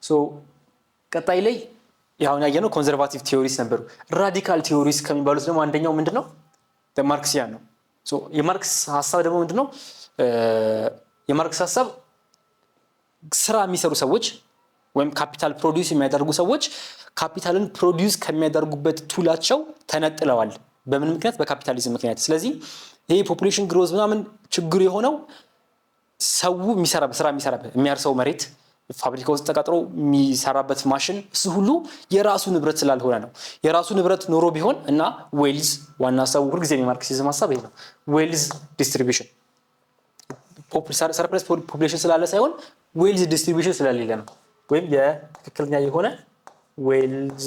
ሶ ቀጣይ ላይ ያው ያየነው ኮንዘርቫቲቭ ቲዮሪስ ነበሩ። ራዲካል ቲዮሪስ ከሚባሉት ደግሞ አንደኛው ምንድነው? ማርክሲያን ነው። ሶ የማርክስ ሐሳብ ደግሞ ምንድነው? የማርክስ ሐሳብ ስራ የሚሰሩ ሰዎች ወይም ካፒታል ፕሮዲዩስ የሚያደርጉ ሰዎች ካፒታልን ፕሮዲዩስ ከሚያደርጉበት ቱላቸው ተነጥለዋል። በምን ምክንያት? በካፒታሊዝም ምክንያት። ስለዚህ ይሄ ፖፑሌሽን ግሮዝ ምናምን ችግር የሆነው ሰው የሚያርሰው መሬት ፋብሪካ ውስጥ ተቀጥሮ የሚሰራበት ማሽን እሱ ሁሉ የራሱ ንብረት ስላልሆነ ነው። የራሱ ንብረት ኖሮ ቢሆን እና ዌልዝ ዋና ሀሳቡ ሁልጊዜ የማርክሲዝም ሀሳብ ይሄ ነው። ዌልዝ ዲስትሪቢዩሽን ሰርፕለስ ፖፑሌሽን ስላለ ሳይሆን ዌልዝ ዲስትሪቢዩሽን ስለሌለ ነው። ወይም የትክክለኛ የሆነ ዌልዝ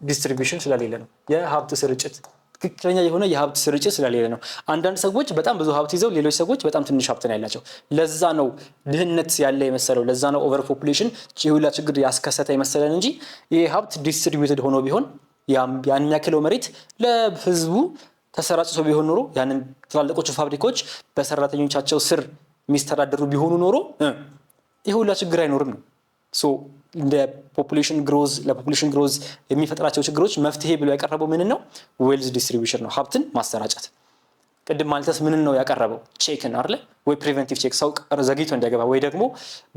ዲስትሪቢዩሽን ስለሌለ ነው። የሀብት ስርጭት ትክክለኛ የሆነ የሀብት ስርጭት ስለሌለ ነው። አንዳንድ ሰዎች በጣም ብዙ ሀብት ይዘው ሌሎች ሰዎች በጣም ትንሽ ሀብት ነው ያላቸው። ለዛ ነው ድህነት ያለ የመሰለው። ለዛ ነው ኦቨር ፖፑሌሽን ሁላ ችግር ያስከሰተ የመሰለን እንጂ ይሄ ሀብት ዲስትሪቢዩትድ ሆኖ ቢሆን ያን ያክለው መሬት ለህዝቡ ተሰራጭቶ ቢሆን ኖሮ ያንን ትላልቆቹ ፋብሪካዎች በሰራተኞቻቸው ስር የሚስተዳደሩ ቢሆኑ ኖሮ ይሄ ሁላ ችግር አይኖርም ነው። ሶ እንደ ፖፑሌሽን ግሮዝ ለፖፑሌሽን ግሮዝ የሚፈጥራቸው ችግሮች መፍትሄ ብሎ ያቀረበው ምን ነው? ዌልዝ ዲስትሪቢዩሽን ነው፣ ሀብትን ማሰራጨት። ቅድም ማልተስ ምን ነው ያቀረበው? ቼክን አይደለ ወይ? ፕሪቨንቲቭ ቼክ፣ ሰው ዘግይቶ እንዳይገባ ወይ ደግሞ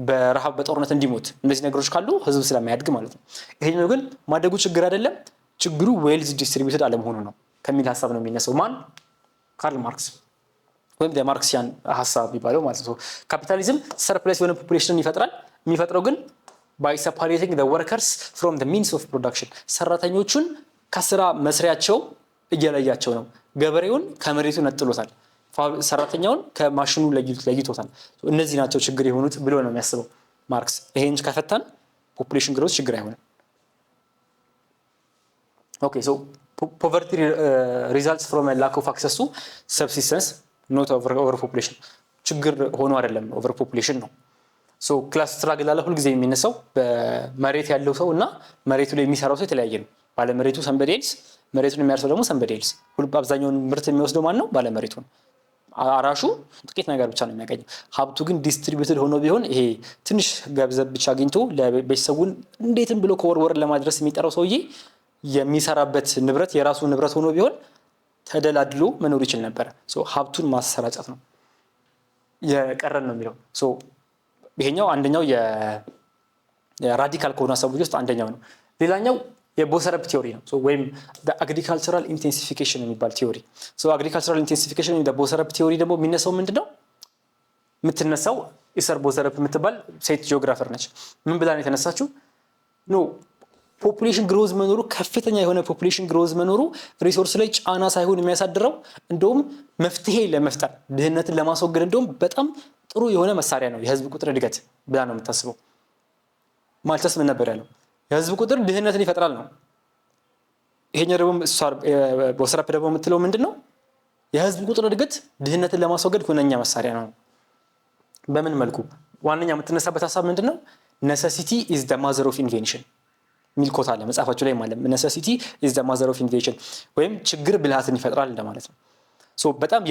በረሃብ በጦርነት እንዲሞት። እነዚህ ነገሮች ካሉ ህዝብ ስለማያድግ ማለት ነው። ይሄኛው ግን ማደጉ ችግር አይደለም፣ ችግሩ ዌልዝ ዲስትሪቢዩትድ አለመሆኑ ነው ከሚል ሀሳብ ነው የሚነሳው። ማን? ካርል ማርክስ ወይም የማርክሲያን ሀሳብ የሚባለው ማለት ነው። ካፒታሊዝም ሰርፕለስ የሆነ ፖፑሌሽንን ይፈጥራል። የሚፈጥረው ግን by separating the workers from the means of production ሰራተኞቹን ከስራ መስሪያቸው እየለያቸው ነው። ገበሬውን ከመሬቱ ነጥሎታል፣ ሰራተኛውን ከማሽኑ ለይቶታል። እነዚህ ናቸው ችግር የሆኑት ብሎ ነው የሚያስበው ማርክስ። ይሄን ከፈታን ፖፑሌሽን ግሮዝ ችግር አይሆንም። ኦኬ ሶ poverty results from a lack of access to subsistence not over population ችግር ሆኖ አይደለም ኦቨር ፖፑሌሽን ነው። ሶ ክላስ ስትራግል አለ ሁልጊዜ የሚነሳው በመሬት ያለው ሰው እና መሬቱ ላይ የሚሰራው ሰው የተለያየ ነው። ባለ መሬቱ ሰንበዲ ኤልስ፣ መሬቱን የሚያርሰው ደግሞ ሰንበዲ ኤልስ። አብዛኛውን ምርት የሚወስደው ማን ነው? ባለ መሬቱ ነው። አራሹ ጥቂት ነገር ብቻ ነው የሚያገኘው። ሀብቱ ግን ዲስትሪቢዩትድ ሆኖ ቢሆን ይሄ ትንሽ ገንዘብ ብቻ አግኝቶ ለቤተሰቡን እንዴትም ብሎ ከወር ለማድረስ የሚጠራው ሰውዬ የሚሰራበት ንብረት የራሱ ንብረት ሆኖ ቢሆን ተደላድሎ መኖር ይችል ነበር። ሶ ሀብቱን ማሰራጨት ነው የቀረን ነው የሚለው። ሶ ይሄኛው አንደኛው የራዲካል ከሆኑ ሀሳቦች ውስጥ አንደኛው ነው። ሌላኛው የቦሰረፕ ቲዮሪ ነው ወይም አግሪካልቸራል ኢንቴንሲፊኬሽን የሚባል ቲዮሪ። አግሪካልቸራል ኢንቴንሲፊኬሽን ወይም ቦሰረፕ ቲዮሪ ደግሞ የሚነሳው ምንድነው? የምትነሳው ኢሰር ቦሰረፕ የምትባል ሴት ጂኦግራፈር ነች። ምን ብላ ነው የተነሳችው? ኖ ፖፑሌሽን ግሮዝ መኖሩ ከፍተኛ የሆነ ፖፑሌሽን ግሮዝ መኖሩ ሪሶርስ ላይ ጫና ሳይሆን የሚያሳድረው እንደውም መፍትሄ ለመፍጠር ድህነትን ለማስወገድ እንደውም በጣም ጥሩ የሆነ መሳሪያ ነው የህዝብ ቁጥር እድገት ብላ ነው የምታስበው። ማልተስ ምን ነበር ያለው? የህዝብ ቁጥር ድህነትን ይፈጥራል ነው። ይሄኛው ደግሞ ቦሰረፕ ደግሞ የምትለው ምንድነው? የህዝብ ቁጥር እድገት ድህነትን ለማስወገድ ሁነኛ መሳሪያ ነው። በምን መልኩ? ዋነኛ የምትነሳበት ሀሳብ ምንድነው? necessity is the mother of invention ሚል ኮት አለ መጽሐፋቸው ላይ ማለት ነው። necessity is the mother of invention ወይም ችግር ብልሃትን ይፈጥራል እንደማለት ነው። ሶ በጣም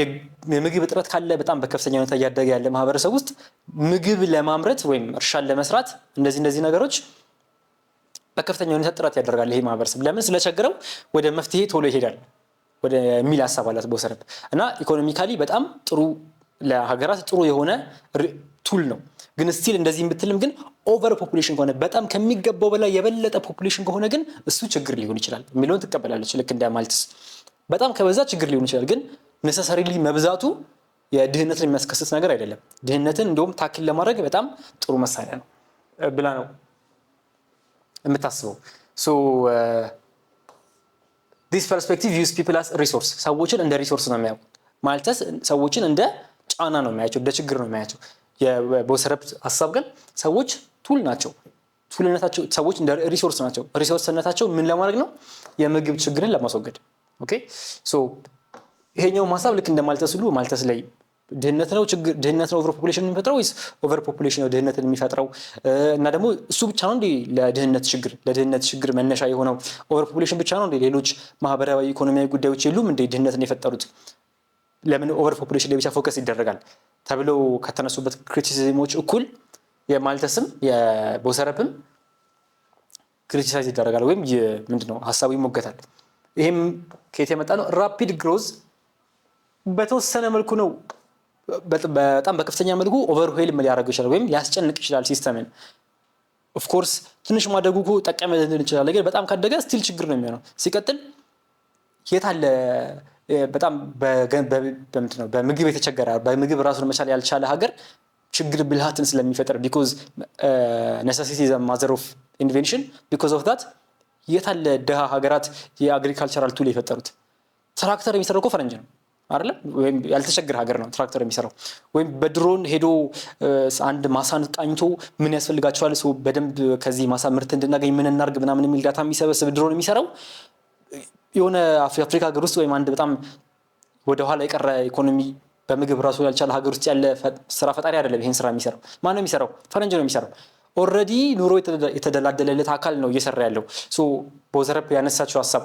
የምግብ እጥረት ካለ በጣም በከፍተኛ ሁኔታ እያደገ ያለ ማህበረሰብ ውስጥ ምግብ ለማምረት ወይም እርሻን ለመስራት እነዚህ ነገሮች በከፍተኛ ሁኔታ ጥረት ያደርጋል ይሄ ማህበረሰብ። ለምን? ስለቸገረው ወደ መፍትሄ ቶሎ ይሄዳል ወደ ሚል ሀሳብ አላት ቦሰረፕ። እና ኢኮኖሚካሊ በጣም ጥሩ ለሀገራት ጥሩ የሆነ ቱል ነው። ግን ስቲል እንደዚህ ብትልም ግን ኦቨር ፖፑሌሽን ከሆነ በጣም ከሚገባው በላይ የበለጠ ፖፑሌሽን ከሆነ ግን እሱ ችግር ሊሆን ይችላል የሚለውን ትቀበላለች። ልክ እንደ ማልትስ በጣም ከበዛ ችግር ሊሆን ይችላል፣ ግን ኔሰሰሪሊ መብዛቱ የድህነትን የሚያስከስት ነገር አይደለም። ድህነትን እንደውም ታክል ለማድረግ በጣም ጥሩ መሳሪያ ነው ብላ ነው የምታስበው። ሶ this perspective use people as resource ሰዎችን እንደ ሪሶርስ ነው የሚያዩት። ማልተስ ሰዎችን እንደ ጫና ነው የሚያያቸው፣ እንደ ችግር ነው የሚያያቸው። የቦሰረፕ ሀሳብ ግን ሰዎች ቱል ናቸው። ቱልነታቸው ሰዎች እንደ ሪሶርስ ናቸው። ሪሶርስነታቸው ምን ለማድረግ ነው? የምግብ ችግርን ለማስወገድ። ኦኬ ሶ ይሄኛው ሀሳብ ልክ እንደ ማልተስ ሁሉ ማልተስ ላይ ድህነት ነው ችግር ድህነት ነው ኦቨር ፖፑሌሽን የሚፈጥረው ወይስ ኦቨር ፖፑሌሽን ነው ድህነትን የሚፈጥረው? እና ደግሞ እሱ ብቻ ነው እንዴ ለድህነት ችግር መነሻ የሆነው ኦቨር ፖፑሌሽን ብቻ ነው እንዴ? ሌሎች ማህበራዊ ኢኮኖሚያዊ ጉዳዮች የሉም እንዴ ድህነትን የፈጠሩት? ለምን ኦቨር ፖፑሌሽን ላይ ብቻ ፎከስ ይደረጋል ተብሎ ከተነሱበት ክሪቲሲዝሞች እኩል የማልተስም የቦሰረፕም ክሪቲሳይዝ ይደረጋል ወይም ምንድነው ሐሳቡ ይሞገታል። ይሄም ከየት የመጣ ነው? ራፒድ ግሮዝ በተወሰነ መልኩ ነው በጣም በከፍተኛ መልኩ ኦቨርዌል ሊያደርገው ይችላል ወይም ሊያስጨንቅ ይችላል ሲስተምን። ኦፍ ኮርስ ትንሽ ማደጉ እኮ ጠቀመ ልንል እንችላለን፣ ግን በጣም ካደገ ስቲል ችግር ነው የሚሆነው። ሲቀጥል የት አለ በጣም በምግብ የተቸገረ በምግብ ራሱን መቻል ያልቻለ ሀገር ችግር ብልሃትን ስለሚፈጥር ቢኮዝ ኔሴሲቲ ኢዝ ማዘር ኦፍ ኢንቬንሽን ቢኮዝ ኦፍ ዳት የት አለ ደሃ ሀገራት የአግሪካልቸራል ቱል የፈጠሩት? ትራክተር የሚሰራው እኮ ፈረንጅ ነው አይደለም? ወይም ያልተቸገረ ሀገር ነው ትራክተር የሚሰራው። ወይም በድሮን ሄዶ አንድ ማሳን ቃኝቶ ምን ያስፈልጋቸዋል ሰው በደንብ ከዚህ ማሳ ምርት እንድናገኝ ምን እናርግ ምናምን የሚል ዳታ የሚሰበስብ ድሮን የሚሰራው የሆነ አፍሪካ ሀገር ውስጥ ወይም አንድ በጣም ወደ ኋላ የቀረ ኢኮኖሚ በምግብ ራሱ ያልቻለ ሀገር ውስጥ ያለ ስራ ፈጣሪ አይደለም ይሄን ስራ የሚሰራው። ማን ነው የሚሰራው? ፈረንጅ ነው የሚሰራው። ኦልሬዲ ኑሮ የተደላደለለት አካል ነው እየሰራ ያለው። ሶ ቦዘረፕ ያነሳቸው ሀሳብ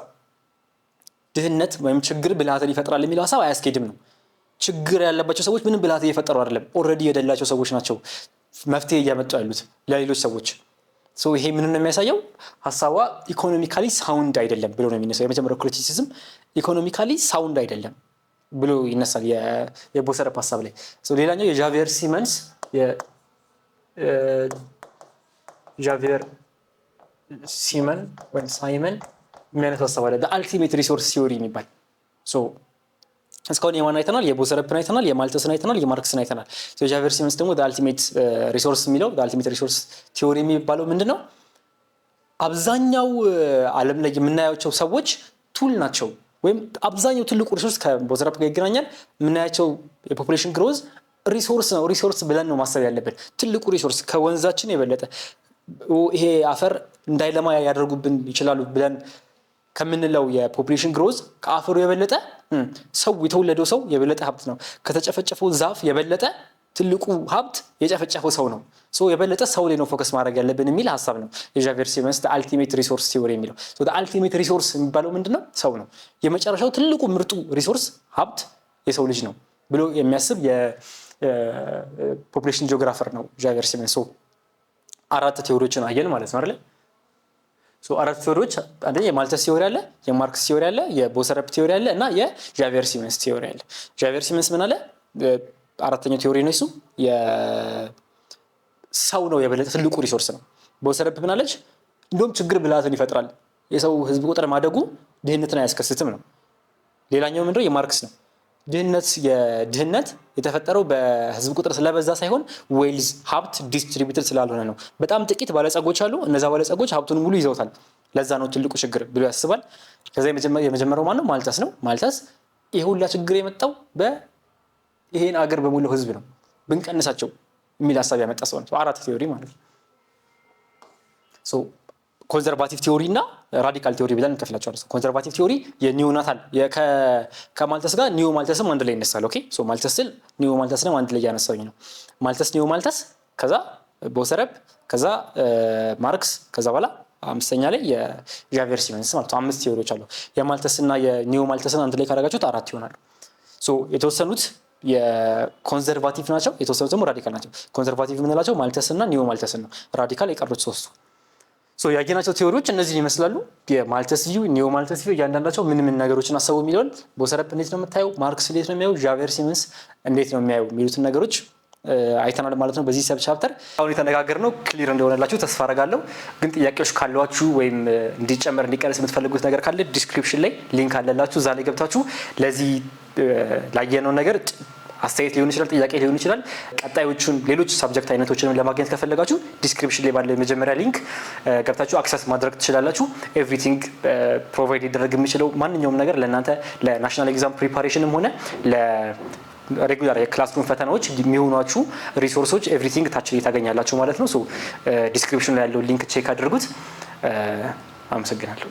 ድህነት ወይም ችግር ብልሃትን ይፈጥራል የሚለው ሀሳብ አያስኬድም ነው። ችግር ያለባቸው ሰዎች ምንም ብልሃት እየፈጠሩ አይደለም። ኦልሬዲ የደላቸው ሰዎች ናቸው መፍትሄ እያመጡ ያሉት ለሌሎች ሰዎች። ሶ ይሄ ምን ነው የሚያሳየው? ሀሳቧ ኢኮኖሚካሊ ሳውንድ አይደለም ብሎ ነው የሚነሳው። የመጀመሪያው ክሪቲሲዝም ኢኮኖሚካሊ ሳውንድ አይደለም ብሎ ይነሳል የቦሰረፕ ሀሳብ ላይ። ሶ ሌላኛው የዣቪየር ሲመንስ ዣቪየር ሲመን ወይም ሳይመን የሚያነሳው ሀሳብ አለ አልቲሜት ሪሶርስ ቲዮሪ የሚባል። ሶ እስካሁን የማን አይተናል? የቦሰረፕን አይተናል፣ የማልተስን አይተናል፣ የማርክስን አይተናል። ሶ ዣቪየር ሲመንስ ደግሞ አልቲሜት ሪሶርስ የሚለው አልቲሜት ሪሶርስ ቲዮሪ የሚባለው ምንድነው? አብዛኛው ዓለም ላይ የምናያቸው ሰዎች ቱል ናቸው ወይም አብዛኛው ትልቁ ሪሶርስ ከቦሰረፕ ጋር ይገናኛል። የምናያቸው የፖፑሌሽን ግሮዝ ሪሶርስ ነው። ሪሶርስ ብለን ነው ማሰብ ያለብን። ትልቁ ሪሶርስ ከወንዛችን የበለጠ ይሄ አፈር እንዳይለማ ያደርጉብን ይችላሉ ብለን ከምንለው የፖፑሌሽን ግሮዝ ከአፈሩ የበለጠ ሰው የተወለደው ሰው የበለጠ ሀብት ነው። ከተጨፈጨፈው ዛፍ የበለጠ ትልቁ ሀብት የጨፈጨፈው ሰው ነው። ሶ የበለጠ ሰው ላይ ነው ፎከስ ማድረግ ያለብን የሚል ሀሳብ ነው የዣቪየር ሲመንስ አልቲሜት ሪሶርስ ቲዮሪ የሚለው። ሶ አልቲሜት ሪሶርስ የሚባለው ምንድነው? ሰው ነው። የመጨረሻው ትልቁ ምርጡ ሪሶርስ ሀብት የሰው ልጅ ነው ብሎ የሚያስብ የፖፑሌሽን ጂኦግራፈር ነው ዣቪየር ሲመንስ። አራት ቲዮሪዎችን አየን ማለት ነው አይደል? ሶ አራት ቲዮሪዎች አንደኛ የማልተስ ቲዮሪ አለ፣ የማርክስ ቲዮሪ አለ፣ የቦሰረፕ ቲዮሪ አለ እና የዣቪየር ሲመንስ ቲዮሪ አለ። ዣቪየር ሲመንስ ምን አለ? አራተኛው ቲዮሪ ነው እሱ የሰው ነው የበለጠ ትልቁ ሪሶርስ ነው። ቦሰረፕ ምን አለች? እንደውም ችግር ብልሃትን ይፈጥራል፣ የሰው ህዝብ ቁጥር ማደጉ ድህነትን አያስከስትም ነው። ሌላኛው ምንድነው? የማርክስ ነው። ድህነት የተፈጠረው በህዝብ ቁጥር ስለበዛ ሳይሆን ዌልዝ ሀብት ዲስትሪቢዩትድ ስላልሆነ ነው። በጣም ጥቂት ባለጸጎች አሉ፣ እነዛ ባለጸጎች ሀብቱን ሙሉ ይዘውታል፣ ለዛ ነው ትልቁ ችግር ብሎ ያስባል። ከዛ የመጀመሪያው ማን ነው? ማልተስ ነው። ማልተስ ይሄ ሁላ ችግር የመጣው ይሄን አገር በሙሉ ህዝብ ነው ብንቀንሳቸው የሚል ሀሳብ ያመጣ ሰው ነው። አራት ቲዮሪ ማለት ነው። ሶ ኮንዘርቫቲቭ ቲዮሪ እና ራዲካል ቲዮሪ ብለን እንከፍላቸዋለን። ኮንዘርቫቲቭ ቲዮሪ የኒዮናታል ከማልተስ ጋር ኒዮ ማልተስም አንድ ላይ ይነሳል። ኦኬ ሶ ማልተስ ስል ኒዮ ማልተስንም አንድ ላይ ያነሳውኝ ነው። ማልተስ ኒዮ ማልተስ፣ ከዛ ቦሰረፕ፣ ከዛ ማርክስ፣ ከዛ በኋላ አምስተኛ ላይ የዣቪየር ሲመንስ ማለት ነው። አምስት ቲዮሪዎች አሉ። የማልተስ እና የኒዮ ማልተስን አንድ ላይ ካደረጋችሁት አራት ይሆናሉ። ሶ የተወሰኑት የኮንዘርቫቲቭ ናቸው፣ የተወሰኑት ደግሞ ራዲካል ናቸው። ኮንዘርቫቲቭ የምንላቸው ማልተስ እና ኒዮ ማልተስን ነው። ራዲካል የቀሩት ሶስቱ። ሶ ያየናቸው ቲዮሪዎች እነዚህን ይመስላሉ። የማልተስ ቪው፣ ኒዮ ማልተስ ቪው እያንዳንዳቸው ምን ምን ነገሮችን አሰቡ የሚለውን ቦሰረፕ እንዴት ነው የምታየው፣ ማርክስ እንዴት ነው የሚያየው፣ ዣቪየር ሲመንስ እንዴት ነው የሚያየው የሚሉትን ነገሮች አይተናል ማለት ነው በዚህ ሰብ ቻፕተር። አሁን የተነጋገርነው ክሊር እንደሆነላችሁ ተስፋ አደርጋለሁ። ግን ጥያቄዎች ካሏችሁ ወይም እንዲጨመር እንዲቀንስ የምትፈልጉት ነገር ካለ ዲስክሪፕሽን ላይ ሊንክ አለላችሁ፣ እዛ ላይ ገብታችሁ ለዚህ ላየነው ነገር አስተያየት ሊሆን ይችላል፣ ጥያቄ ሊሆን ይችላል። ቀጣዮቹን ሌሎች ሳብጀክት አይነቶችን ለማግኘት ከፈለጋችሁ ዲስክሪፕሽን ላይ ባለው የመጀመሪያ ሊንክ ገብታችሁ አክሰስ ማድረግ ትችላላችሁ። ኤቭሪቲንግ ፕሮቫይድ ሊደረግ የሚችለው ማንኛውም ነገር ለእናንተ ለናሽናል ኤግዛም ፕሪፓሬሽንም ሆነ ለሬጉላር የክላስሩም ፈተናዎች የሚሆኗችሁ ሪሶርሶች ኤቭሪቲንግ ታች ላይ ታገኛላችሁ ማለት ነው። ሶ ዲስክሪፕሽን ላይ ያለው ሊንክ ቼክ አድርጉት። አመሰግናለሁ።